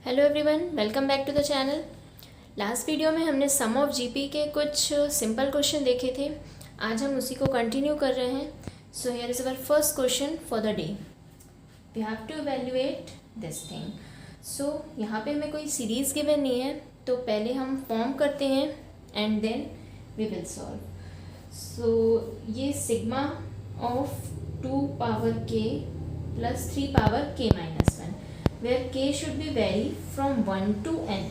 Hello everyone, welcome back to the channel. Last video में हमने सम of GP के कुछ सिंपल क्वेश्चन देखे थे। आज हम उसी को कंटिन्यू कर रहे हैं। So here is our first question for the day. We have to evaluate this thing. So यहाँ पे हमें कोई सीरीज़ गिवन नहीं है, तो पहले हम फॉर्म करते हैं and then we will solve. So ये sigma of 2 power k plus 3 power k minus 1 where k should be vary from 1 to n।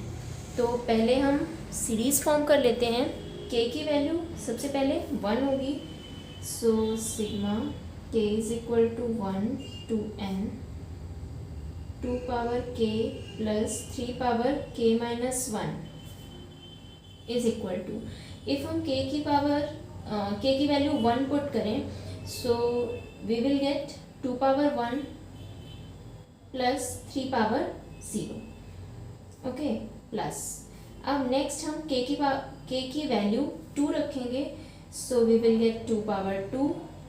तो पहले हम सीरीज फॉर्म कर लेते हैं। k की वैल्यू सबसे पहले 1 होगी, so sigma k is equal to 1 to n 2 power k plus 3 power k minus 1 is equal to, if हम k की वैल्यू 1 पुट करें, so we will get 2 power 1 plus 3 power 0। Okay, plus अब next हम k की value 2 रखेंगे, so we will get 2 power 2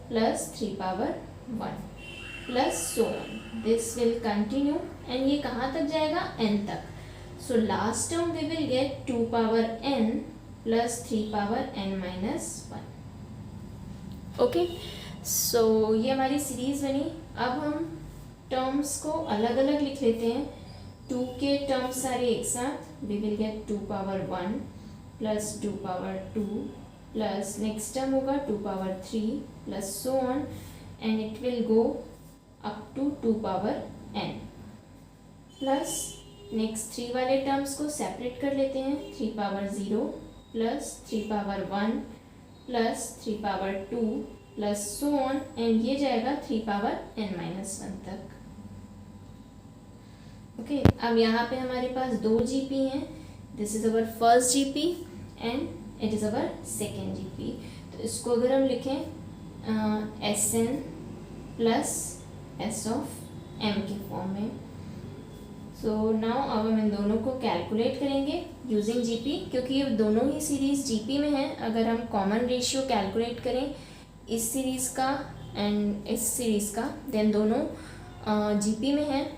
plus 3 power 1 plus so on. This will continue and ये कहाँ तक जाएगा? n तक। So last term we will get 2 power n plus 3 power n minus 1। Okay, so ये हमारी series बनी। अब हम टर्म्स को अलग अलग लिख लेते हैं। 2 के टर्म्स सारे एक साथ, we will get 2 power 1 plus 2 power 2 plus next term होगा 2 power 3 plus so on and it will go up to 2 power n plus next 3 वाले टर्म्स को सेपरेट कर लेते हैं। 3 power 0 plus 3 power 1 plus 3 power 2 plus so on and ये जाएगा 3 power n minus 1 तक। Okay, अब यहाँ पे हमारे पास 2 जीपी हैं। This is our first GP and it is our second GP. तो इसको अगर हम लिखें S N plus S of M के फॉर्म में, सो नाउ अब हम इन दोनों को कैलकुलेट करेंगे यूजिंग जीपी, क्योंकि ये दोनों ही सीरीज़ जीपी में हैं। अगर हम कॉमन रेशियो कैलकुलेट करें इस सीरीज़ का एंड इस सीरीज़ का, देन दोनों जीपी में हैं।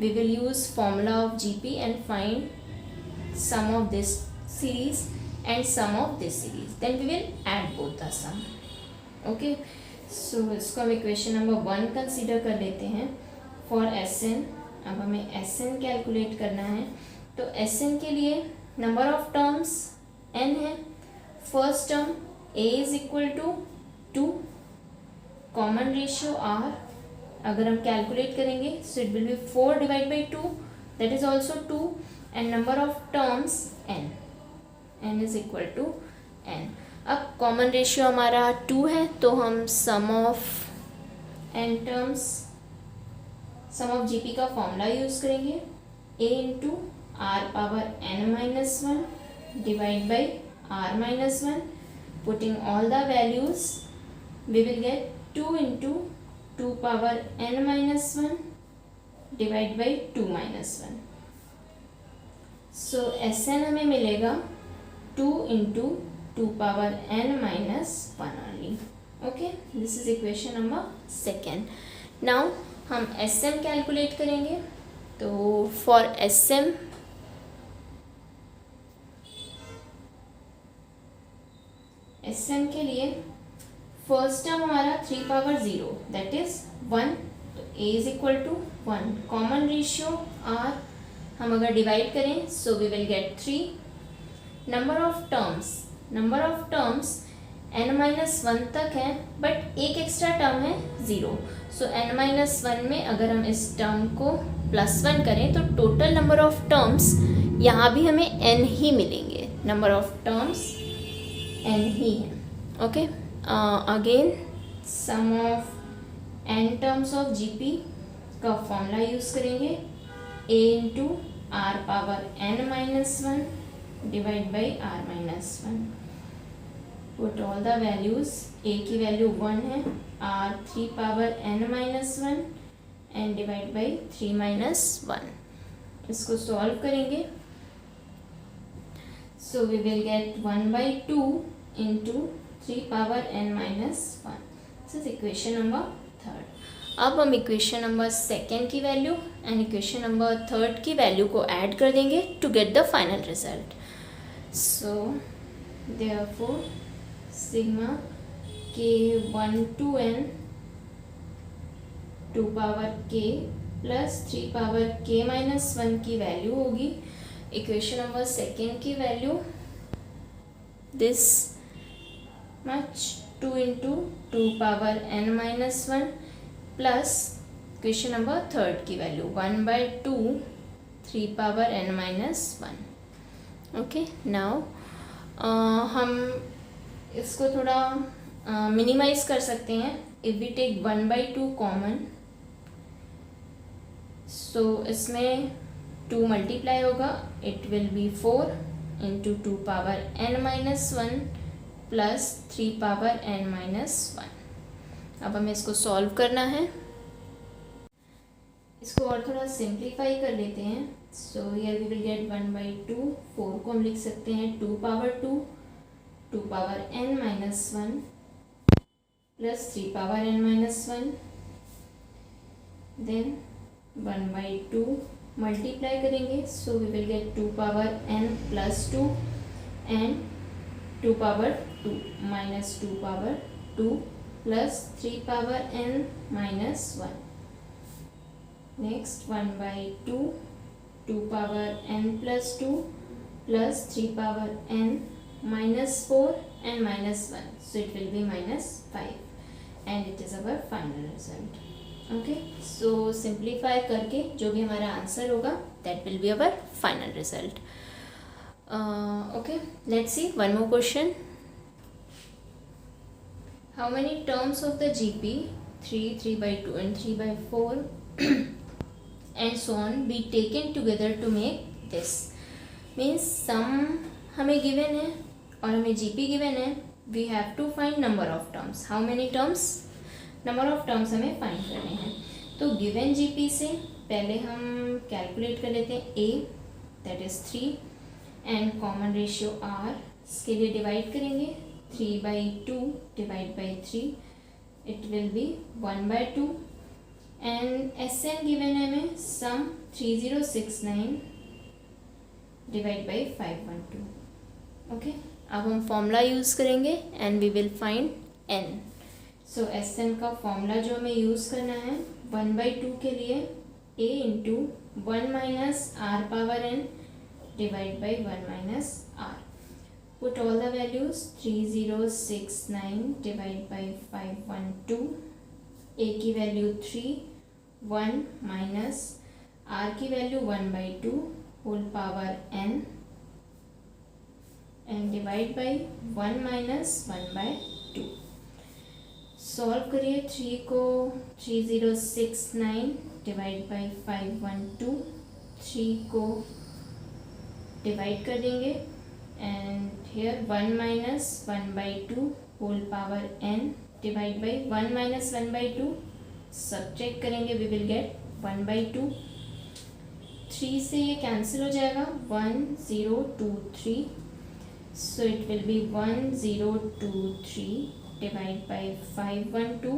We will use formula of GP and find sum of this series and sum of this series. Then we will add both the sum. Okay. So इसको हम equation number 1 consider कर लेते हैं for SN। अब हमें SN calculate करना है। तो SN के लिए नंबर ऑफ टर्म्स n है। First term a is equal to 2, common ratio r अगर हम कैलकुलेट करेंगे, so it will be 4 divide by 2, that is also 2 and number of terms n is equal to n। अब common ratio हमारा 2 है, तो हम sum of n terms, sum of GP का formula use करेंगे। a into are power n minus 1 divide by r minus 1, putting all the values we will get 2 into 2 power n minus 1 divide by 2 minus 1। So S N हमें मिलेगा 2 into 2 power n minus 1 only. Okay, this is equation number second. Now हम S M calculate करेंगे। तो for S M के लिए first term हमारा 3 power 0 that is 1, तो a is equal to 1। Common ratio r हम अगर डिवाइड करें, so we will get 3। Number of terms n minus 1 तक है, बट एक एक्स्ट्रा टर्म है 0। सो n माइनस 1 में अगर हम इस टर्म को प्लस 1 करें, तो टोटल नंबर ऑफ टर्म्स यहाँ भी हमें n ही मिलेंगे। नंबर ऑफ टर्म्स n ही है। Okay, again sum of n terms of GP का फॉर्मूला यूज करेंगे। a into are power n minus 1 divide by r minus 1, put all the values. a की वैल्यू 1 है, r 3 power n minus 1 and divide by 3 minus 1। इसको solve करेंगे, so we will get 1 by 2 into 3 power n minus 1। This is equation number 3। अब हम equation number second की value and equation number third की value को add कर देंगे to get the final result. So therefore sigma k1 to n 2 power k plus 3 power k minus 1 की value होगी equation number second की value this much 2 into 2 power n minus 1 plus equation number third की value 1/2 3 power n minus 1. Okay, now हम इसको थोड़ा minimise कर सकते हैं. इफ वी टेक 1/2 कॉमन, सो इसमें 2 मल्टीप्लाई होगा, it will be 4 into 2 power n minus 1 plus 3 power n minus 1. अब हमें इसको सॉल्व करना है. इसको और थोड़ा सिंप्लीफाई कर लेते हैं. So here we will get 1/2. 4 को हम लिख सकते हैं 2 power 2 2 power n minus 1 plus 3 power n minus 1. Then 1/2 multiply करेंगे, so we will get 2 power n plus 2 and 2 power 2 minus 2 power 2 plus 3 power n minus 1. Next 1/2 2 power n plus 2 plus 3 power n minus 4 and minus 1. So it will be minus 5 and it is our final result. Okay, so simplify करके जो भी हमारा answer होगा that will be our final result. Okay, let's see one more question. How many terms of the GP 3, 3/2 and 3/4 and so on be taken together to make this? Means sum हमें given है और हमें GP given है. We have to find number of terms. How many terms? Number of terms हमें find करने हैं. तो given GP से पहले हम कैलकुलेट कर लेते हैं a, that is 3 and common ratio r. इसके लिए डिवाइड करेंगे 3/2 divide by 3, it will be 1/2 and S N given है हमें सम 3069 डिवाइड बाई 512. ओके, अब हम फॉर्मूला यूज़ करेंगे and we will find n. So S N का फॉर्मूला जो हमें यूज़ करना है 1/2 के लिए a into 1 minus R power n divide by 1 minus R. Put all the values 3069 divide by 512. a की वैल्यू 3, 1 माइनस आर की value 1/2 whole power n and divide by 1 minus 1/2. Solve करिए 3 को 3069 डिवाइड बाई 512. 3 को divide कर देंगे and here 1 minus 1/2 whole power n divide by 1 minus 1/2. Subtract करेंगे, we will get 1/2. 3 से ये कैंसिल हो जाएगा, 1023. So it will be 1023 divide by 512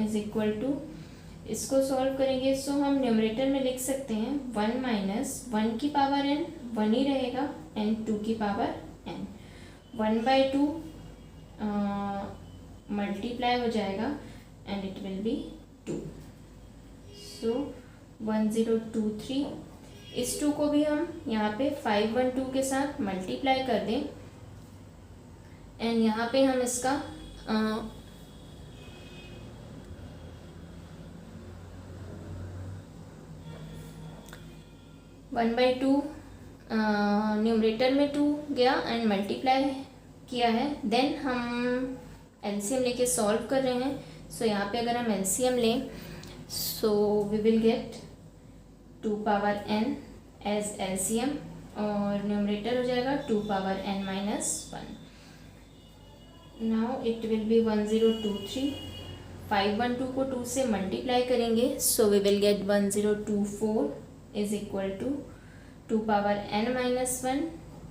is equal to, इसको सॉल्व करेंगे सो हम न्यूमरेटर में लिख सकते हैं 1 माइनस 1 की पावर n 1 ही रहेगा एंड 2 की पावर n. 1/2 मल्टीप्लाई हो जाएगा एंड इट विल बी 2. सो 1023. इस 2 को भी हम यहाँ पे 512 के साथ मल्टीप्लाई कर दें एंड यहाँ पे हम इसका 1/2 न्यूमरेटर में 2 गया एंड मल्टीप्लाई किया है. देन हम एलसीएम लेके सॉल्व कर रहे हैं. सो यहाँ पे अगर हम एलसीएम लें so we will get 2 power n as LCM और न्यूमरेटर हो जाएगा 2 power n minus 1. Now it will be 1023. 512 को 2 से मल्टीप्लाई करेंगे so we will get 1024 is equal to 2 power n minus 1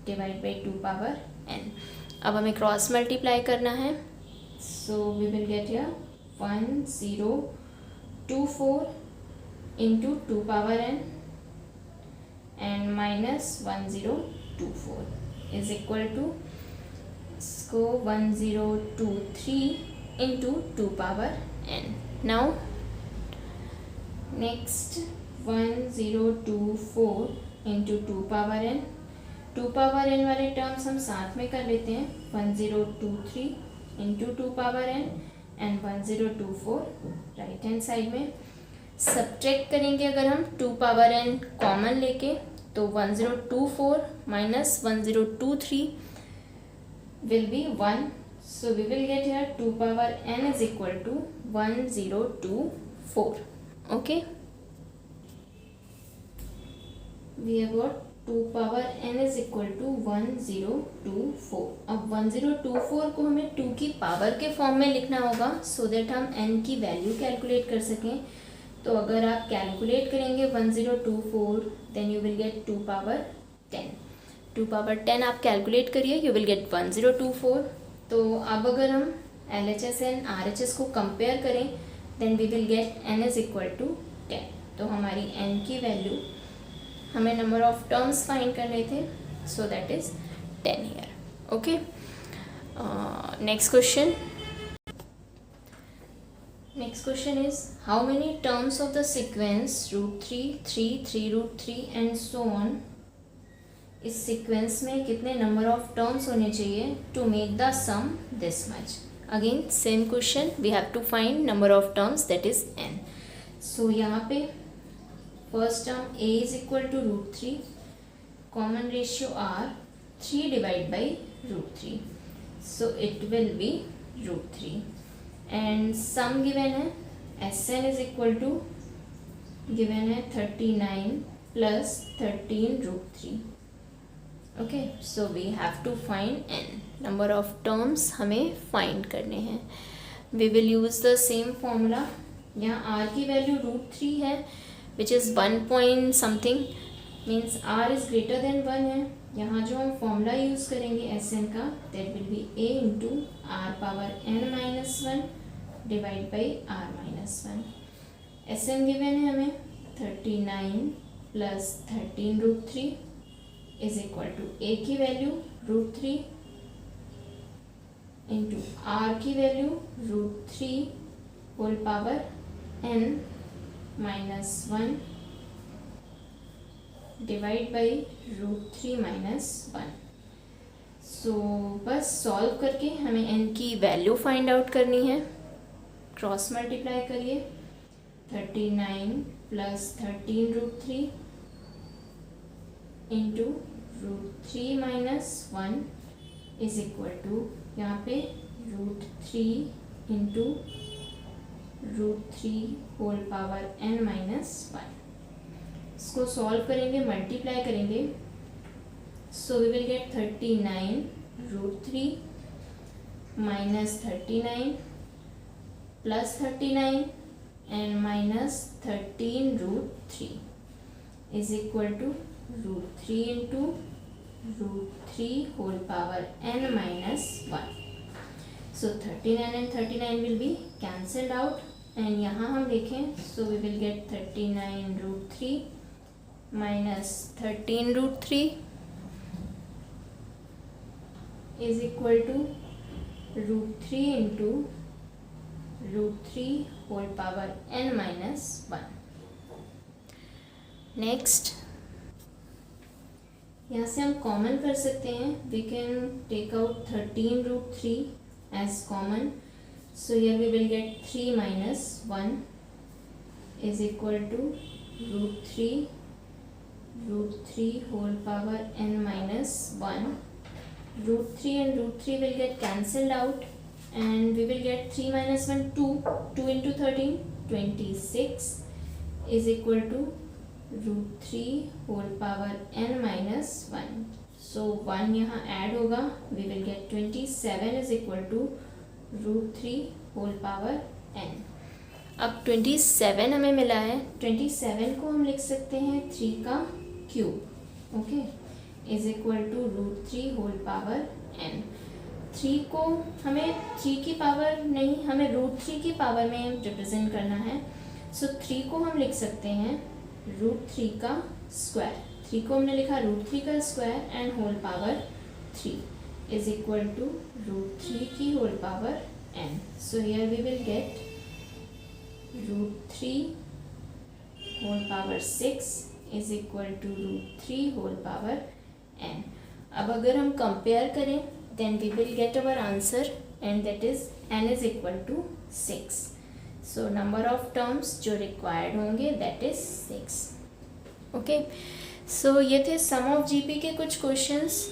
divide by 2 power n. अब हमें cross multiply करना है so we will get here 1024 1024 into 2 power n and minus 1024 is equal to इसको 1023 into 2 power n. Now next 1024 into 2 power n. 2 power n वाले terms हम साथ में कर लेते हैं. 1023 into 2 power n and 1024 right hand side में. Subtract करेंगे अगर हम 2 पावर n कॉमन लेके तो 1024 minus 1023 will be 1. So we will get here 2 power n is equal to 1024. Okay. We have got 2 power n is equal to 1024. अब 1024 को हमें 2 की पावर के फॉर्म में लिखना होगा so that हम n की वैल्यू कैलकुलेट कर सकें. तो अगर आप कैलकुलेट करेंगे 1024 then you will get 2 power 10. 2 power 10 आप कैलकुलेट करिए, यू विल गेट 1024. तो अब अगर हम LHS एंड RHS को कंपेयर करें then we will get n is equal to 10. तो हमारी n की वैल्यू, हमें नंबर ऑफ टर्म्स फाइंड करने थे, so that is 10 here. Okay. Next question. Next question is how many terms of the sequence √3 3 3√3 and so on. इस sequence में कितने number of terms होने चाहिए to make the sum this much. Again same question, we have to find number of terms that is n. So यहाँ पे first term a is equal to √3, common ratio r 3 divide by √3, so it will be √3 and sum given है Sn is equal to given है 39 plus 13√3. Okay, so we have to find n. Number of terms हमें find करने हैं. We will use the same formula. यहाँ r की value √3 है which is 1 point something, means r is greater than 1 है. यहाँ जो हम फॉर्मूला यूज़ करेंगे Sn का, that will be a into r power n minus 1 divide by r minus 1. Sn given है हमें 39 plus 13√3 is equal to a की value √3 into r की value √3 whole power n minus 1 divide by √3 minus 1. So बस solve करके हमें n की value find out करनी है. क्रॉस मल्टीप्लाई करिए. 39 plus 13√3 into √3 minus 1 is equal to यहाँ पे √3 into √3 whole power n minus 1. इसको सॉल्व करेंगे, मल्टीप्लाई करेंगे, so we will get 39 √3 minus 39 plus 39 and minus 13√3 is equal to √3 into √3 whole power n minus 1. So 39 and 39 will be cancelled out and यहाँ हम देखें, so we will get 39 √3 minus 13√3 is equal to √3 into √3 whole power n minus 1. Next, यहाँ से हम common कर सकते हैं. We can take out 13√3 as common. So here we will get 3 minus 1 is equal to √3 whole power n minus 1. √3 and √3 will get cancelled out and we will get 3 minus 1 2 into 13 26 is equal to √3 whole power n minus 1. So 1 यहाँ add होगा, we will get 27 is equal to √3 whole power n. अब 27 हमें मिला है. 27 को हम लिख सकते हैं 3 का cube. Okay, is equal to √3 whole power n. 3 को हमें 3 की पावर नहीं, हमें √3 की पावर में रिप्रेजेंट करना है. सो 3 को हम लिख सकते हैं √3 का स्क्वायर। 3 को हमने लिखा √3 का square and whole power 3 is equal to √3 की whole power n। So here we will get √3 whole power 6 is equal to √3 whole power n। अब अगर हम कंपेयर करें then we will get our answer and that is n is equal to 6। So number of terms जो required होंगे that is 6। Okay, so ये थे सम of GP के कुछ क्वेश्चंस।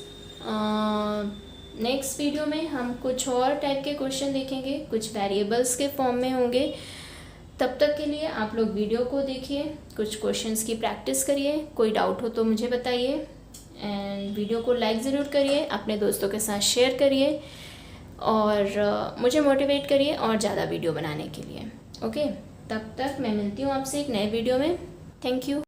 नेक्स्ट वीडियो में हम कुछ और टाइप के क्वेश्चन देखेंगे, कुछ वेरिएबल्स के फॉर्म में होंगे। तब तक के लिए आप लोग वीडियो को देखिए, कुछ क्वेश्चंस की प्रैक्टिस करिए, कोई डाउट हो तो मुझे बताइए एंड वीडियो को लाइक ज़रूर करिए, अपने दोस्तों के साथ शेयर करिए और मुझे मोटिवेट करिए और ज़्यादा वीडियो बनाने के लिए। ओके, तब तक मैं मिलती हूँ आपसे एक नए वीडियो में। Thank you.